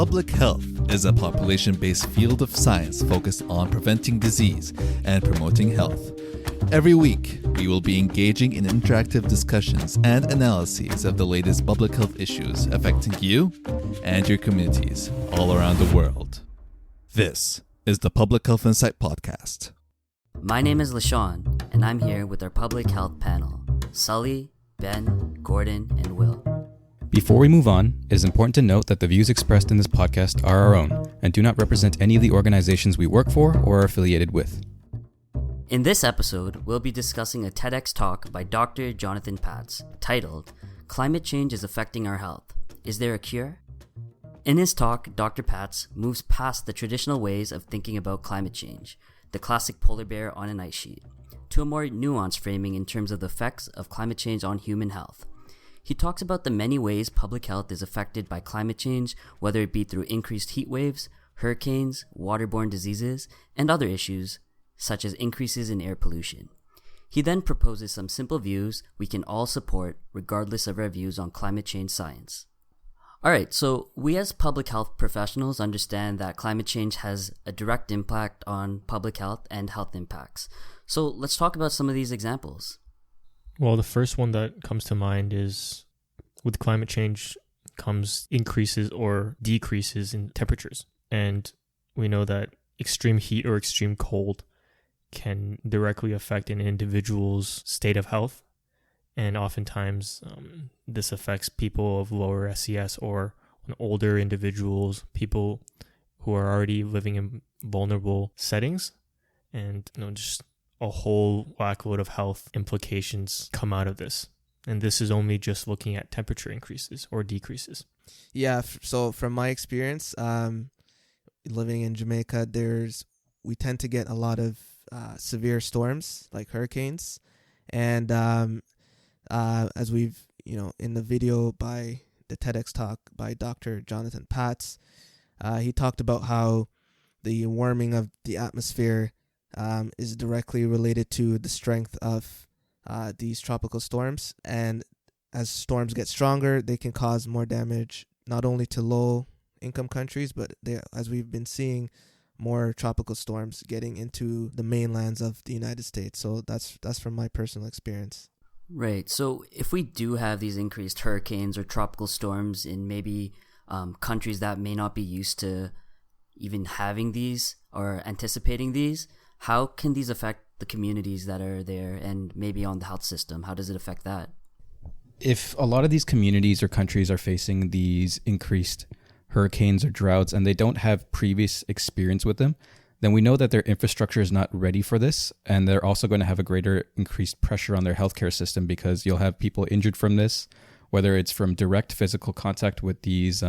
Public health is a population-based field of science focused on preventing disease and promoting health. Every week, we will be engaging in interactive discussions and analyses of the latest public health issues affecting you and your communities all around the world. This is the Public Health Insight podcast. My name is LaShawn, and I'm here with our public health panel, Sully, Ben, Gordon, and Will. Before we move on, it is important to note that the views expressed in this podcast are our own and do not represent any of the organizations we work for or are affiliated with. In this episode, we'll be discussing a TEDx talk by Dr. Jonathan Patz, titled, Climate Change is Affecting Our Health. Is There a Cure? In his talk, Dr. Patz moves past the traditional ways of thinking about climate change, the classic polar bear on an ice sheet, to a more nuanced framing in terms of the effects of climate change on human health. He talks about the many ways public health is affected by climate change, whether it be through increased heat waves, hurricanes, waterborne diseases, and other issues, such as increases in air pollution. He then proposes some simple views we can all support regardless of our views on climate change science. Alright, so we as public health professionals understand that climate change has a direct impact on public health and health impacts. So let's talk about some of these examples. Well, the first one that comes to mind is with climate change comes increases or decreases in temperatures. And we know that extreme heat or extreme cold can directly affect an individual's state of health. And oftentimes this affects people of lower SES or older individuals, people who are already living in vulnerable settings, and just a whole whackload of health implications come out of this. And this is only just looking at temperature increases or decreases. Yeah, so from my experience, living in Jamaica, we tend to get a lot of severe storms like hurricanes. And as we've, in the video by the TEDx talk by Dr. Jonathan Patz, he talked about how the warming of the atmosphere is directly related to the strength of these tropical storms. And as storms get stronger, they can cause more damage, not only to low-income countries, but as we've been seeing, more tropical storms getting into the mainlands of the United States. So that's from my personal experience. Right. So if we do have these increased hurricanes or tropical storms in maybe countries that may not be used to even having these or anticipating these, how can these affect the communities that are there and maybe on the health system? How does it affect that? If a lot of these communities or countries are facing these increased hurricanes or droughts and they don't have previous experience with them, then we know that their infrastructure is not ready for this, and they're also going to have a greater increased pressure on their healthcare system because you'll have people injured from this, whether it's from direct physical contact with these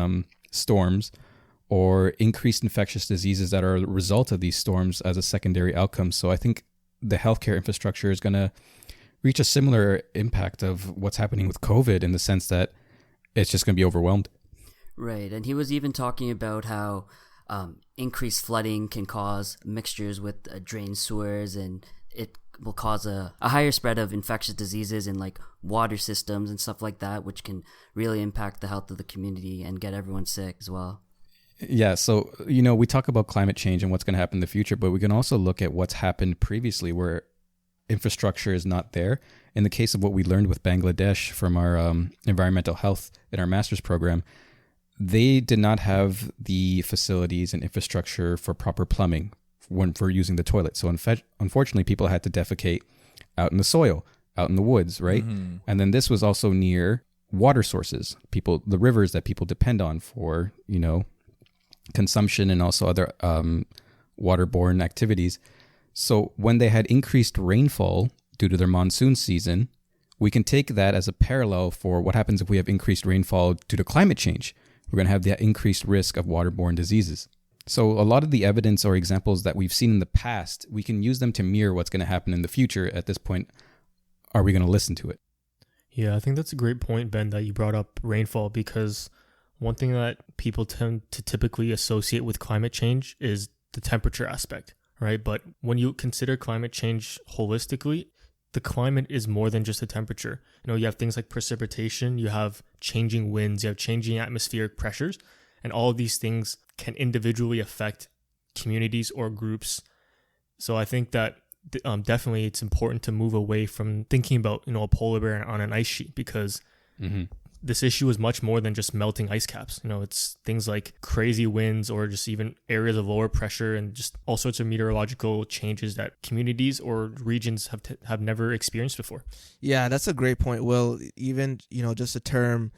storms or increased infectious diseases that are a result of these storms as a secondary outcome. So I think the healthcare infrastructure is going to reach a similar impact of what's happening with COVID in the sense that it's just going to be overwhelmed. Right, and he was even talking about how increased flooding can cause mixtures with drained sewers, and it will cause a higher spread of infectious diseases in like water systems and stuff like that, which can really impact the health of the community and get everyone sick as well. Yeah, so, we talk about climate change and what's going to happen in the future, but we can also look at what's happened previously where infrastructure is not there. In the case of what we learned with Bangladesh from our environmental health in our master's program, they did not have the facilities and infrastructure for proper plumbing for using the toilet. So unfortunately, people had to defecate out in the soil, out in the woods, right? Mm-hmm. And then this was also near water sources, the rivers that people depend on for, consumption and also other waterborne activities. So when they had increased rainfall due to their monsoon season, we can take that as a parallel for what happens if we have increased rainfall due to climate change. We're going to have the increased risk of waterborne diseases. So a lot of the evidence or examples that we've seen in the past, we can use them to mirror what's going to happen in the future. At this point, are we going to listen to it? Yeah, I think that's a great point, Ben, that you brought up rainfall, because one thing that people tend to typically associate with climate change is the temperature aspect, right? But when you consider climate change holistically, the climate is more than just the temperature. You have things like precipitation, you have changing winds, you have changing atmospheric pressures, And all of these things can individually affect communities or groups. So I think that definitely it's important to move away from thinking about, a polar bear on an ice sheet, because this issue is much more than just melting ice caps. It's things like crazy winds or just even areas of lower pressure and just all sorts of meteorological changes that communities or regions have never experienced before. Yeah, that's a great point, Will. Even, just the term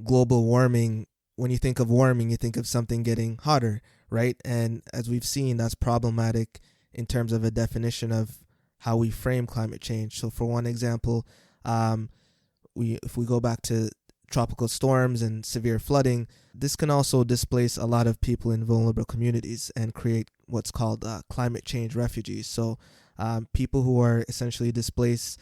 global warming, when you think of warming, you think of something getting hotter, right? And as we've seen, that's problematic in terms of a definition of how we frame climate change. So for one example, if we go back to tropical storms and severe flooding, this can also displace a lot of people in vulnerable communities and create what's called climate change refugees. So people who are essentially displaced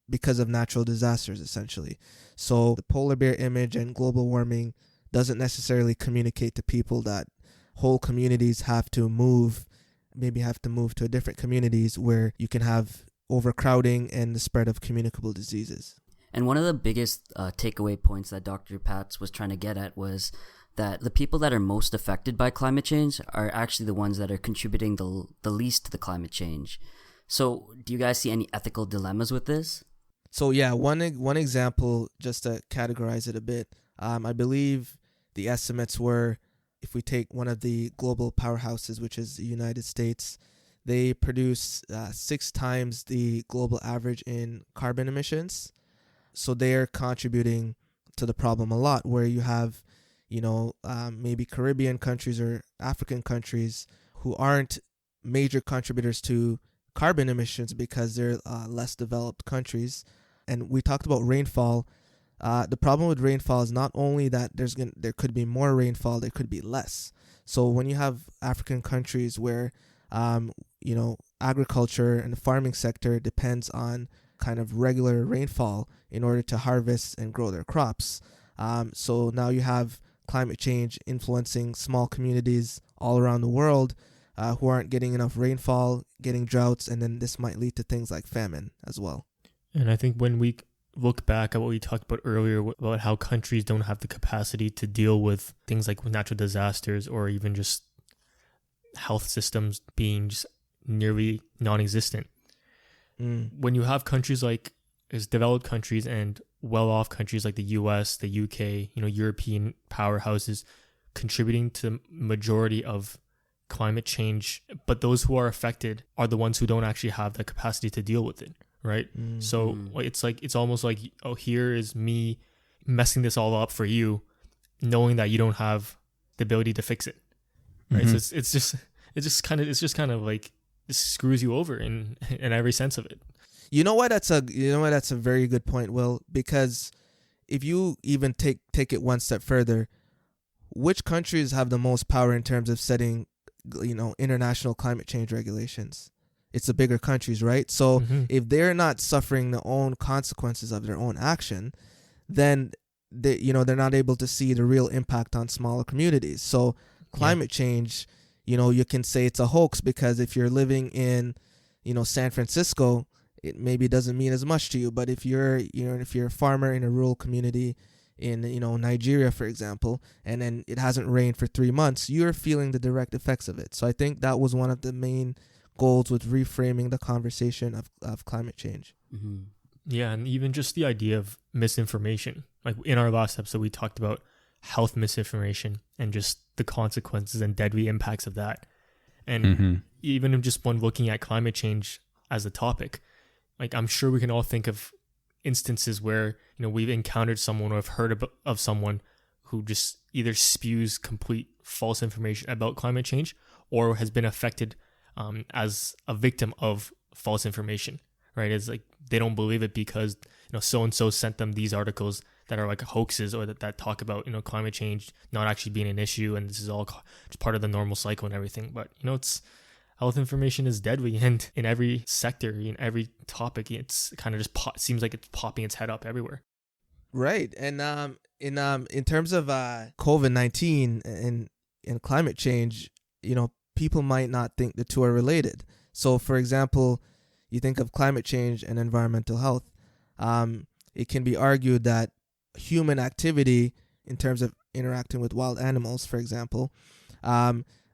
because of natural disasters, essentially. So the polar bear image and global warming doesn't necessarily communicate to people that whole communities have to move to a different communities where you can have overcrowding and the spread of communicable diseases. And one of the biggest takeaway points that Dr. Pats was trying to get at was that the people that are most affected by climate change are actually the ones that are contributing the least to the climate change. So do you guys see any ethical dilemmas with this? So yeah, one example, just to categorize it a bit, I believe the estimates were, if we take one of the global powerhouses, which is the United States, they produce 6 times the global average in carbon emissions. So they're contributing to the problem a lot, where you have, maybe Caribbean countries or African countries who aren't major contributors to carbon emissions because they're less developed countries. And we talked about rainfall. The problem with rainfall is not only that there could be more rainfall, there could be less. So when you have African countries where, agriculture and the farming sector depends on kind of regular rainfall in order to harvest and grow their crops. So now you have climate change influencing small communities all around the world who aren't getting enough rainfall, getting droughts, and then this might lead to things like famine as well. And I think when we look back at what we talked about earlier about how countries don't have the capacity to deal with things like natural disasters or even just health systems being just nearly non-existent. When you have countries like developed countries and well-off countries like the US, the UK, European powerhouses contributing to the majority of climate change, but those who are affected are the ones who don't actually have the capacity to deal with it, right? So it's almost like, oh, here is me messing this all up for you, knowing that you don't have the ability to fix it, right? So it's just kind of like, this screws you over in every sense of it. You know why that's a very good point, Will, because if you even take it one step further, which countries have the most power in terms of setting, international climate change regulations? It's the bigger countries, right? So if they're not suffering their own consequences of their own action, then they're not able to see the real impact on smaller communities. So climate change, you can say it's a hoax because if you're living in, San Francisco, it maybe doesn't mean as much to you. But if you're a farmer in a rural community in, Nigeria, for example, and then it hasn't rained for 3 months, you're feeling the direct effects of it. So I think that was one of the main goals with reframing the conversation of climate change. Yeah, and even just the idea of misinformation. Like in our last episode, we talked about health misinformation and just the consequences and deadly impacts of that. And even just when looking at climate change as a topic, like I'm sure we can all think of instances where, we've encountered someone or have heard of someone who just either spews complete false information about climate change or has been affected as a victim of false information, right? It's like they don't believe it because, so-and-so sent them these articles that are like hoaxes or that talk about, climate change not actually being an issue and this is all just part of the normal cycle and everything. But, it's health information is deadly, and in every sector, in every topic, it's kind of just seems like it's popping its head up everywhere. Right. And in terms of COVID-19 and climate change, people might not think the two are related. So, for example, you think of climate change and environmental health. It can be argued that human activity in terms of interacting with wild animals, for example,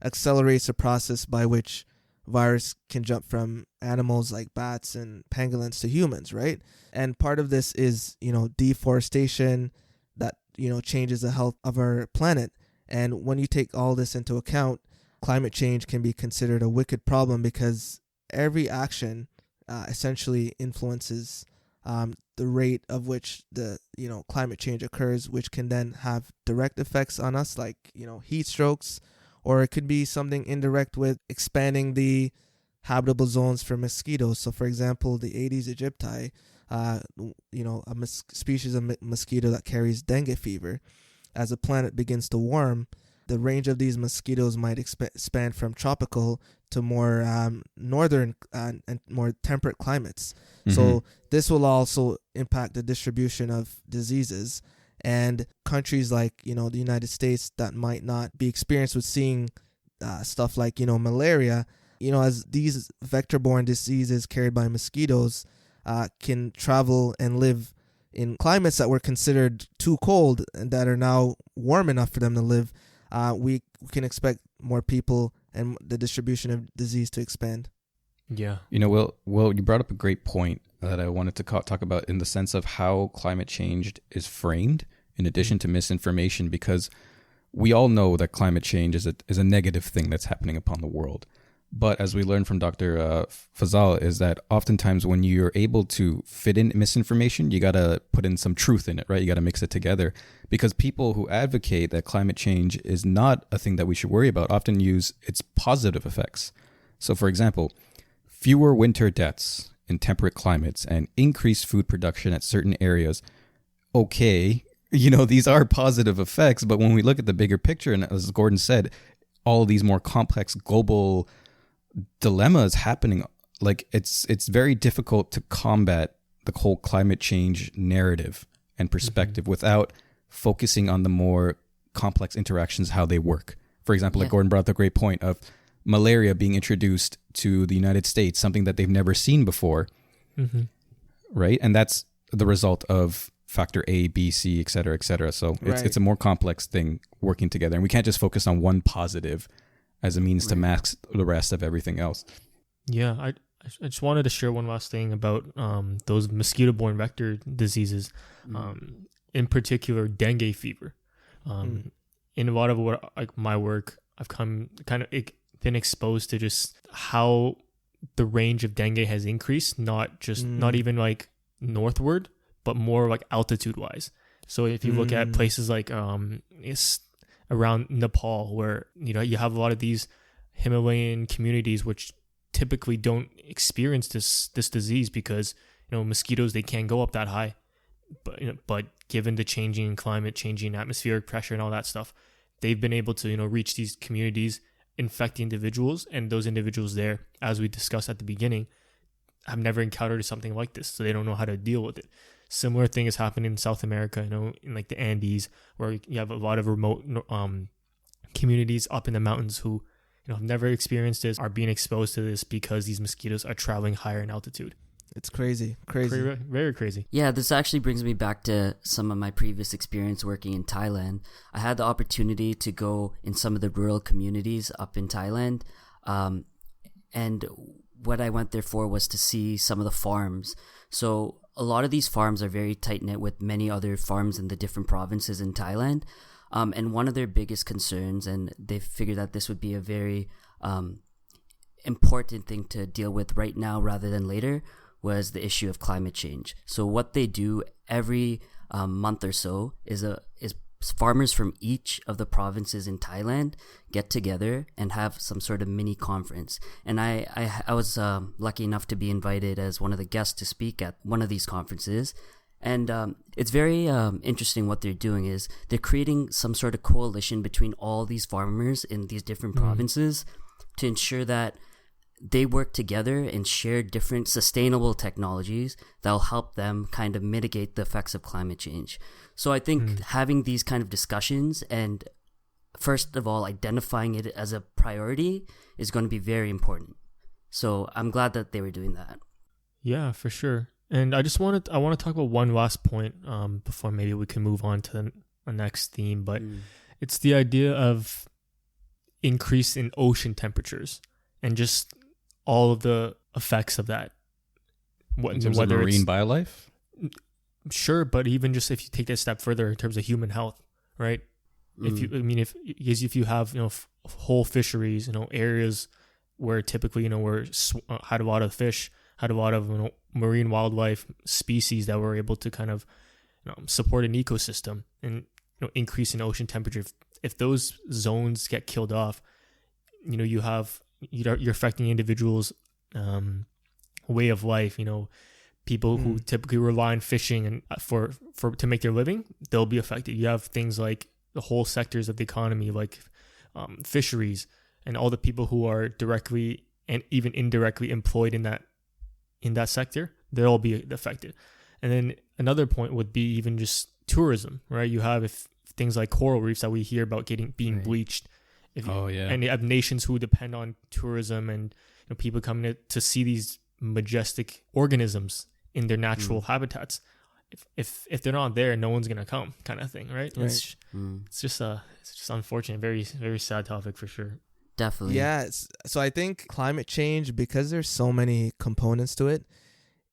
accelerates the process by which virus can jump from animals like bats and pangolins to humans, right? And part of this is, deforestation that, changes the health of our planet. And when you take all this into account, climate change can be considered a wicked problem because every action essentially influences the rate of which the climate change occurs, which can then have direct effects on us, like heat strokes, or it could be something indirect with expanding the habitable zones for mosquitoes. So, for example, the Aedes aegypti, a species of mosquito that carries dengue fever. As the planet begins to warm, the range of these mosquitoes might expand from tropical to more northern and more temperate climates. Mm-hmm. So this will also impact the distribution of diseases. And countries like, the United States that might not be experienced with seeing stuff like, malaria, as these vector-borne diseases carried by mosquitoes can travel and live in climates that were considered too cold and that are now warm enough for them to live, we can expect more people and the distribution of disease to expand. Yeah. Well, you brought up a great point that I wanted to talk about in the sense of how climate change is framed in addition to misinformation, because we all know that climate change is a negative thing that's happening upon the world. But as we learned from Dr. Fazal, is that oftentimes when you're able to fit in misinformation, you got to put in some truth in it, right? You got to mix it together, because people who advocate that climate change is not a thing that we should worry about often use its positive effects. So, for example, fewer winter deaths in temperate climates and increased food production at certain areas. Okay, these are positive effects, but when we look at the bigger picture, and as Gordon said, all these more complex global dilemmas happening, like it's very difficult to combat the whole climate change narrative and perspective without focusing on the more complex interactions, how they work. For example, like Gordon brought up the great point of malaria being introduced to the United States, something that they've never seen before, right? And that's the result of factor A, B, C, et cetera, et cetera. So it's a more complex thing working together. And we can't just focus on one positive as a means to mask the rest of everything else. Yeah, I just wanted to share one last thing about those mosquito-borne vector diseases, in particular dengue fever. In a lot of my work, I've been exposed to just how the range of dengue has increased, not even like northward, but more like altitude-wise. So if you look at places like it's around Nepal, where you have a lot of these Himalayan communities which typically don't experience this disease because mosquitoes, they can't go up that high, but given the changing climate, changing atmospheric pressure and all that stuff, they've been able to reach these communities, infect the individuals, and those individuals there, as we discussed at the beginning, have never encountered something like this, so they don't know how to deal with it. Similar thing is happening in South America, in like the Andes, where you have a lot of remote communities up in the mountains who have never experienced this, are being exposed to this because these mosquitoes are traveling higher in altitude. It's crazy. Very crazy. Yeah, this actually brings me back to some of my previous experience working in Thailand. I had the opportunity to go in some of the rural communities up in Thailand, and what I went there for was to see some of the farms. So a lot of these farms are very tight-knit with many other farms in the different provinces in Thailand. And one of their biggest concerns, and they figured that this would be a very important thing to deal with right now rather than later, was the issue of climate change. So what they do every month or so is farmers from each of the provinces in Thailand get together and have some sort of mini conference. And I was lucky enough to be invited as one of the guests to speak at one of these conferences. And it's very interesting. What they're doing is they're creating some sort of coalition between all these farmers in these different provinces to ensure that they work together and share different sustainable technologies that will help them kind of mitigate the effects of climate change. So I think having these kind of discussions and, first of all, identifying it as a priority is going to be very important. So I'm glad that they were doing that. Yeah, for sure. And I want to talk about one last point before maybe we can move on to a next theme, but it's the idea of increase in ocean temperatures and just all of the effects of that. In terms of marine biolife? Sure, but even just if you take that a step further in terms of human health, right? If you have, whole fisheries, areas where typically, we're had a lot of fish, had a lot of marine wildlife species that were able to kind of support an ecosystem and increase in ocean temperature. If those zones get killed off, you're affecting individuals' way of life. People who typically rely on fishing and for to make their living, they'll be affected. You have things like the whole sectors of the economy, like fisheries, and all the people who are directly and even indirectly employed in that sector, they'll all be affected. And then another point would be even just tourism, right? You have things like coral reefs that we hear about being bleached. And you have nations who depend on tourism and people coming to see these majestic organisms in their natural habitats. If they're not there, no one's gonna come, kind of thing, right? It's just unfortunate, very very sad topic for sure. Definitely. Yeah. So I think climate change, because there's so many components to it,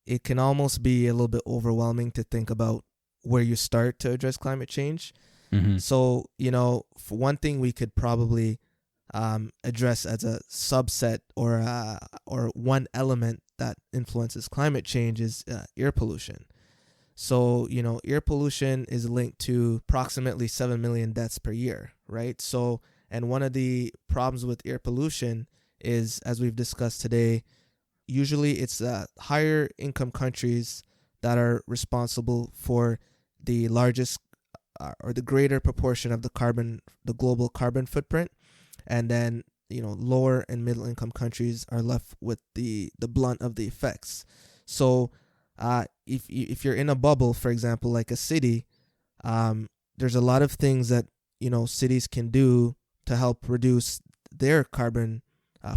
it can almost be a little bit overwhelming to think about where you start to address climate change. So for one thing, we could probably address as a subset or one element that influences climate change is air pollution. So, air pollution is linked to approximately 7 million deaths per year, right? So, and one of the problems with air pollution is, as we've discussed today, usually it's higher income countries that are responsible for the largest or the greater proportion of the global carbon footprint. And then, lower and middle income countries are left with the blunt of the effects. So, if you're in a bubble, for example, like a city, there's a lot of things that cities can do to help reduce their carbon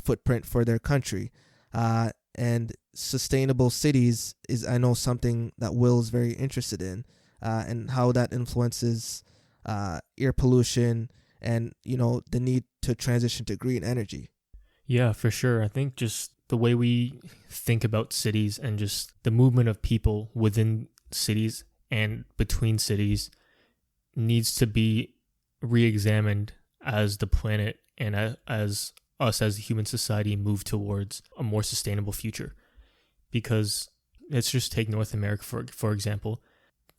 footprint for their country. And sustainable cities is, I know, something that Will is very interested in, and how that influences air pollution and the need to transition to green energy. Yeah, for sure. I think just the way we think about cities and just the movement of people within cities and between cities needs to be re-examined as the planet and as us as a human society move towards a more sustainable future. Because let's just take North America for example.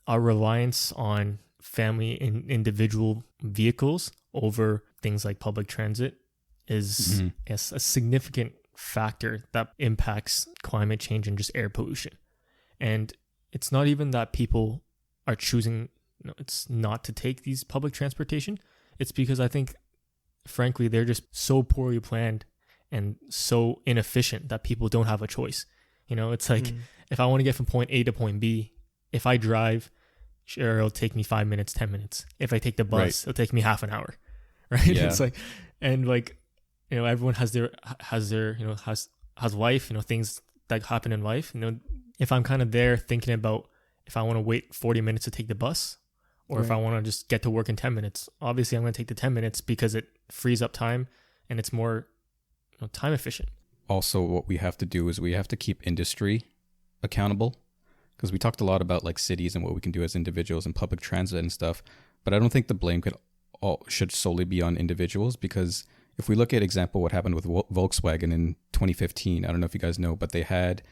Our reliance on family and individual vehicles over things like public transit is a significant factor that impacts climate change and just air pollution. And it's not even that people are choosing it's not to take these public transportation. It's because I think, frankly, they're just so poorly planned and so inefficient that people don't have a choice. It's like if I want to get from point A to point B, if I drive, sure, it'll take me 5 minutes, 10 minutes. If I take the bus, it'll take me half an hour. Right? Yeah. It's like, and like, everyone has life, things that happen in life. If I'm kind of there thinking about if I want to wait 40 minutes to take the bus or if I want to just get to work in 10 minutes, obviously I'm going to take the 10 minutes because it frees up time and it's more time efficient. Also, what we have to do is we have to keep industry accountable, because we talked a lot about like cities and what we can do as individuals and public transit and stuff. But I don't think the blame should solely be on individuals, because if we look at example what happened with Volkswagen in 2015, I don't know if you guys know, but they had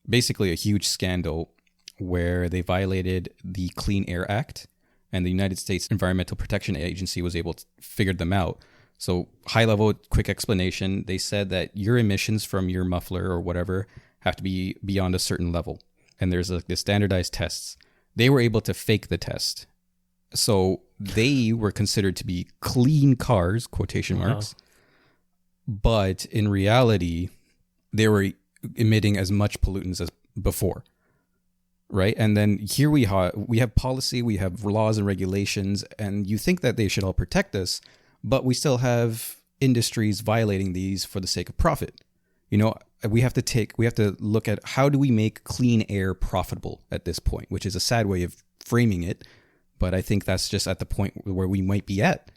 basically a huge scandal where they violated the Clean Air Act, and the United States Environmental Protection Agency was able to figure them out. So high level, quick explanation, they said that your emissions from your muffler or whatever have to be beyond a certain level. And there's the standardized tests. They were able to fake the test. So they were considered to be clean cars, quotation marks. But in reality, they were emitting as much pollutants as before. Right? And then here we have policy, we have laws and regulations, and you think that they should all protect us, but we still have industries violating these for the sake of profit. We have to look at how do we make clean air profitable at this point, which is a sad way of framing it. But I think that's just at the point where we might be at,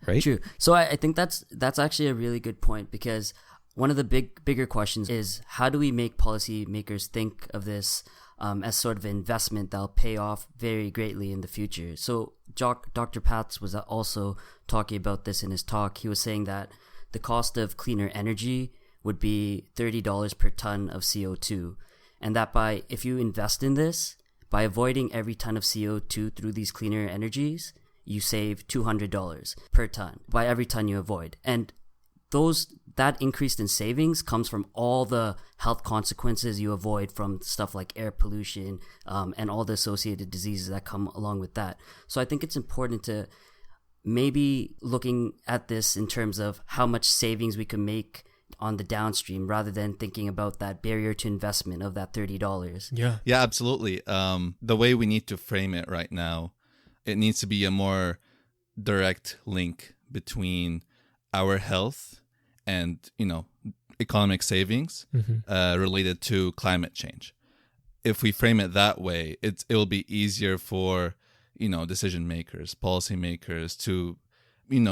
right? True. So I think that's actually a really good point, because one of the bigger questions is, how do we make policymakers think of this as sort of an investment that'll pay off very greatly in the future? So Dr. Pats was also talking about this in his talk. He was saying that the cost of cleaner energy would be $30 per ton of CO2, and that if you invest in this, by avoiding every ton of CO2 through these cleaner energies, you save $200 per ton by every ton you avoid. And that increase in savings comes from all the health consequences you avoid from stuff like air pollution and all the associated diseases that come along with that. So I think it's important to maybe looking at this in terms of how much savings we can make on the downstream, rather than thinking about that barrier to investment of that $30. Yeah, absolutely. The way we need to frame it right now, it needs to be a more direct link between our health and, economic savings related to climate change. If we frame it that way, it will be easier for, decision makers, policy makers to,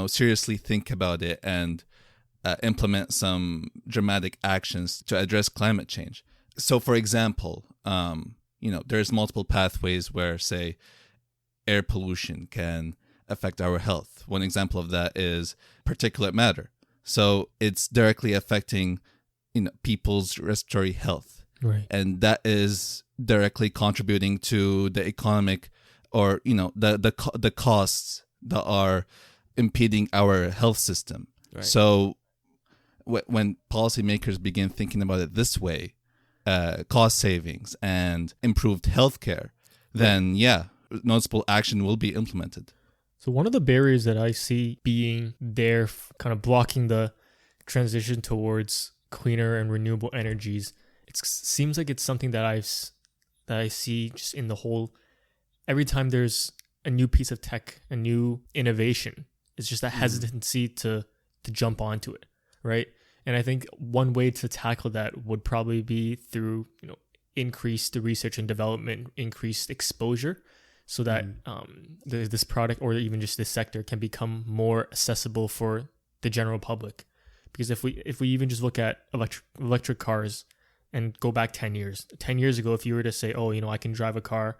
seriously think about it and implement some dramatic actions to address climate change. So, for example, there's multiple pathways where, say, air pollution can affect our health. One example of that is particulate matter. So it's directly affecting, people's respiratory health, Right. and that is directly contributing to the economic, or the costs that are impeding our health system. Right. So when policymakers begin thinking about it this way, cost savings and improved healthcare, then noticeable action will be implemented. So one of the barriers that I see being there, kind of blocking the transition towards cleaner and renewable energies, it seems like it's something that I see just in the whole. Every time there's a new piece of tech, a new innovation, it's just a hesitancy to jump onto it, right? And I think one way to tackle that would probably be through increased research and development, increased exposure, so that this product, or even just this sector, can become more accessible for the general public. Because if we even just look at electric cars and go back 10 years ago, if you were to say, I can drive a car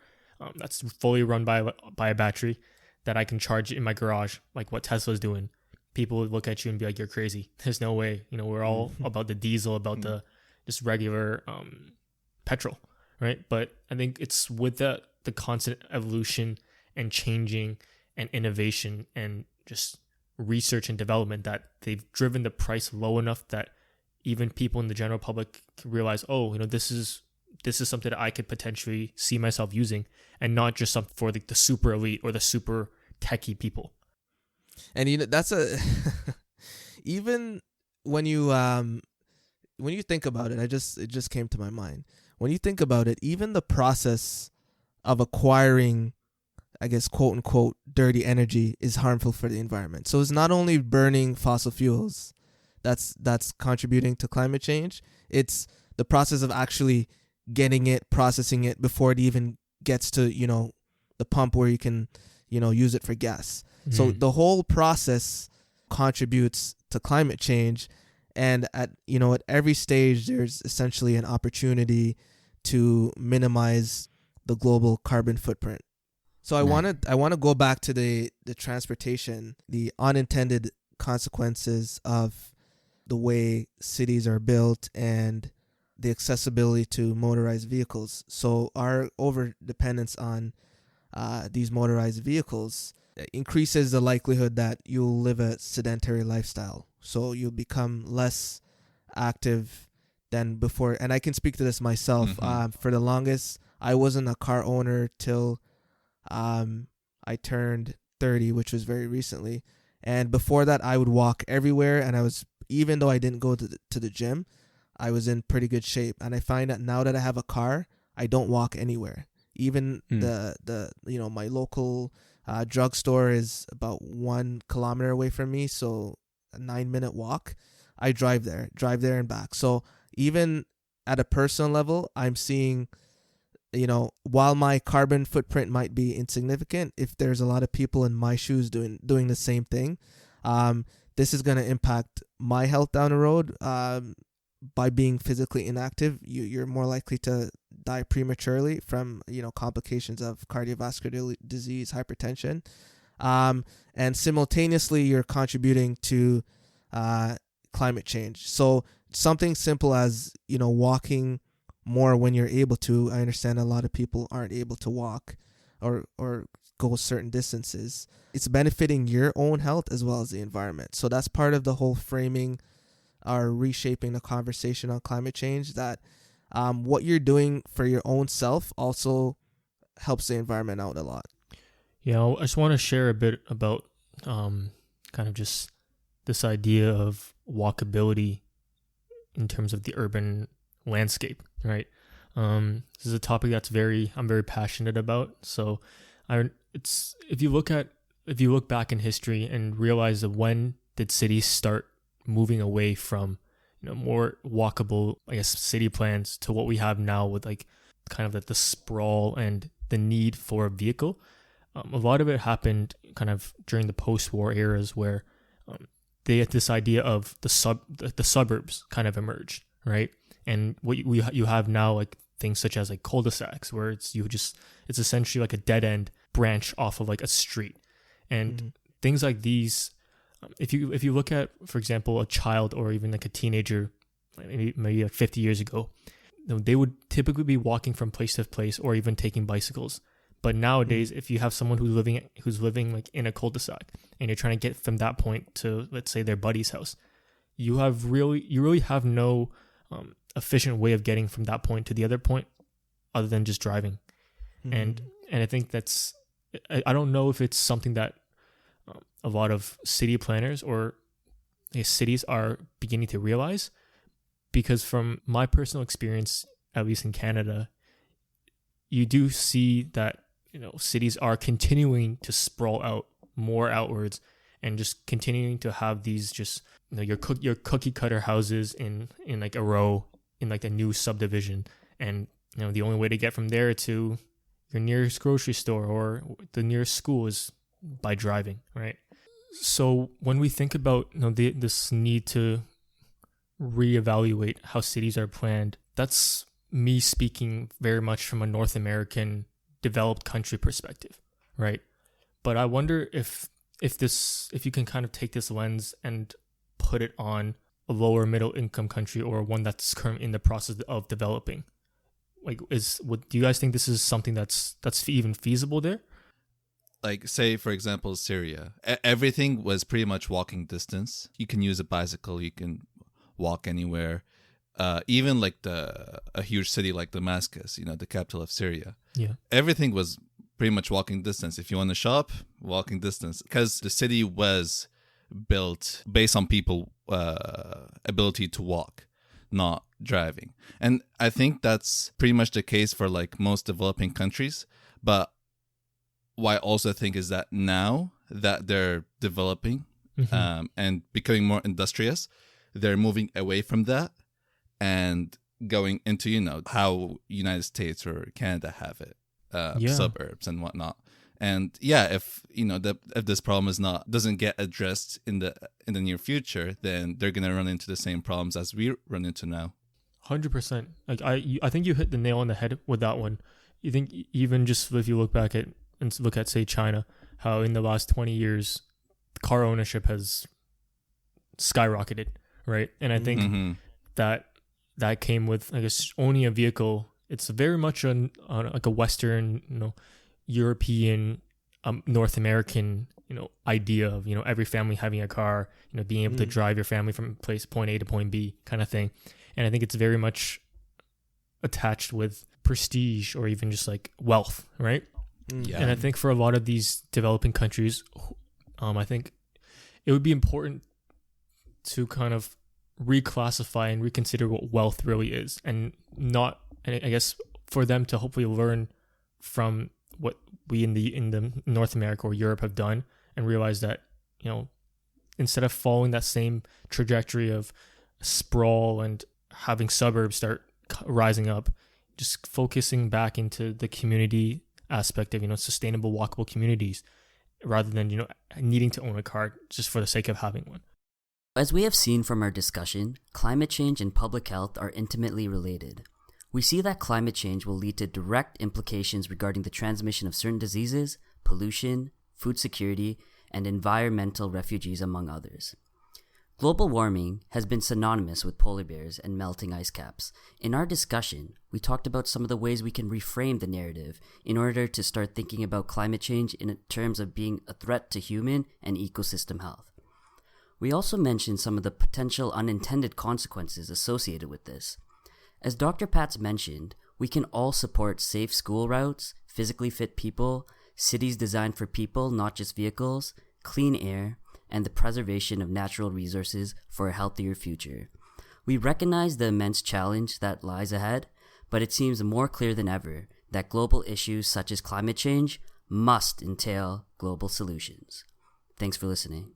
that's fully run by a battery that I can charge in my garage, like what Tesla's doing, people would look at you and be like, you're crazy. There's no way. We're all about the diesel, about the just regular petrol, right? But I think it's with the constant evolution and changing and innovation and just research and development that they've driven the price low enough that even people in the general public can realize, this is something that I could potentially see myself using, and not just something for the super elite or the super techie people. And that's even when you think about it, it just came to my mind. When you think about it, even the process of acquiring, I guess, quote unquote, dirty energy is harmful for the environment. So it's not only burning fossil fuels that's contributing to climate change. It's the process of actually getting it, processing it before it even gets to, the pump where you can, use it for gas. So the whole process contributes to climate change. And at every stage, there's essentially an opportunity to minimize the global carbon footprint. So I want to go back to the transportation, the unintended consequences of the way cities are built and the accessibility to motorized vehicles. So our over dependence on these motorized vehicles increases the likelihood that you'll live a sedentary lifestyle. So you'll become less active than before. And I can speak to this myself. For the longest, I wasn't a car owner till I turned 30, which was very recently. And before that, I would walk everywhere. And even though I didn't go to the gym, I was in pretty good shape. And I find that now that I have a car, I don't walk anywhere. Even my local drugstore is about 1 kilometer away from me. So a 9-minute walk. I drive there and back. So even at a personal level, I'm seeing while my carbon footprint might be insignificant, if there's a lot of people in my shoes doing the same thing, this is going to impact my health down the road. By being physically inactive, you're more likely to die prematurely from complications of cardiovascular disease, hypertension, and simultaneously you're contributing to climate change. So something simple as walking more when you're able to. I understand a lot of people aren't able to walk or go certain distances. It's benefiting your own health as well as the environment. So that's part of the whole framing or reshaping the conversation on climate change, that what you're doing for your own self also helps the environment out a lot. Yeah, I just want to share a bit about kind of just this idea of walkability in terms of the urban landscape, right? This is a topic I'm very passionate about. So if you look back in history and realize that when did cities start moving away from more walkable, I guess, city plans to what we have now with like kind of the sprawl and the need for a vehicle. A lot of it happened kind of during the post-war eras where they had this idea of the suburbs kind of emerged, right? And what you have now, like things such as like cul-de-sacs, where it's essentially like a dead end branch off of like a street, and things like these. If you look at, for example, a child or even like a teenager, maybe like 50 years ago, they would typically be walking from place to place or even taking bicycles. But nowadays, if you have someone who's living like in a cul-de-sac and you're trying to get from that point to, let's say, their buddy's house, you really have no efficient way of getting from that point to the other point other than just driving. And I think I don't know if it's something that a lot of city planners or cities are beginning to realize, because from my personal experience, at least in Canada, you do see that cities are continuing to sprawl out more outwards and just continuing to have these just your cookie cutter houses in like a row in like a new subdivision, and the only way to get from there to your nearest grocery store or the nearest school is by driving, right? So when we think about this need to reevaluate how cities are planned, that's me speaking very much from a North American developed country perspective, right? But I wonder if you can kind of take this lens and put it on a lower middle income country or one that's currently in the process of developing. Like, do you guys think this is something that's even feasible there? Like, say, for example, Syria. Everything was pretty much walking distance. You can use a bicycle. You can walk anywhere. Even like a huge city like Damascus, the capital of Syria. Yeah. Everything was pretty much walking distance. If you want to shop, walking distance. Because the city was built based on people ability to walk, not driving. And I think that's pretty much the case for like most developing countries. But what I also think is that now that they're developing and becoming more industrious, they're moving away from that and going into, how United States or Canada have it, suburbs and whatnot. And if if this problem doesn't get addressed in the near future, then they're gonna run into the same problems as we run into now. 100%. Like I think you hit the nail on the head with that one. You think even just if you look at say China, how in the last 20 years car ownership has skyrocketed, right? And I think that came with, I guess, owning a vehicle. It's very much on like a Western, European, North American, idea of, every family having a car, being able to drive your family from point A to point B kind of thing. And I think it's very much attached with prestige or even just like wealth, right? Yeah. And I think for a lot of these developing countries, I think it would be important to kind of reclassify and reconsider what wealth really is, and I guess for them to hopefully learn from what we in the North America or Europe have done, and realize that, instead of following that same trajectory of sprawl and having suburbs start rising up, just focusing back into the community aspect of, sustainable walkable communities rather than, needing to own a car just for the sake of having one. As we have seen from our discussion, climate change and public health are intimately related. We see that climate change will lead to direct implications regarding the transmission of certain diseases, pollution, food security, and environmental refugees, among others. Global warming has been synonymous with polar bears and melting ice caps. In our discussion, we talked about some of the ways we can reframe the narrative in order to start thinking about climate change in terms of being a threat to human and ecosystem health. We also mentioned some of the potential unintended consequences associated with this. As Dr. Pats mentioned, we can all support safe school routes, physically fit people, cities designed for people, not just vehicles, clean air, and the preservation of natural resources for a healthier future. We recognize the immense challenge that lies ahead, but it seems more clear than ever that global issues such as climate change must entail global solutions. Thanks for listening.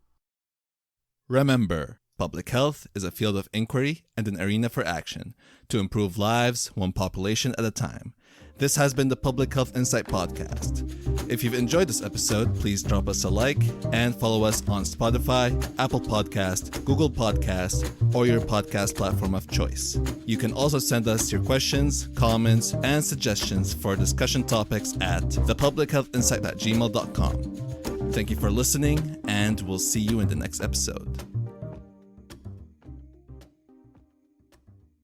Remember, public health is a field of inquiry and an arena for action to improve lives one population at a time. This has been the Public Health Insight podcast. If you've enjoyed this episode, please drop us a like and follow us on Spotify, Apple Podcast, Google Podcast, or your podcast platform of choice. You can also send us your questions, comments, and suggestions for discussion topics at thepublichealthinsight@gmail.com. Thank you for listening, and we'll see you in the next episode.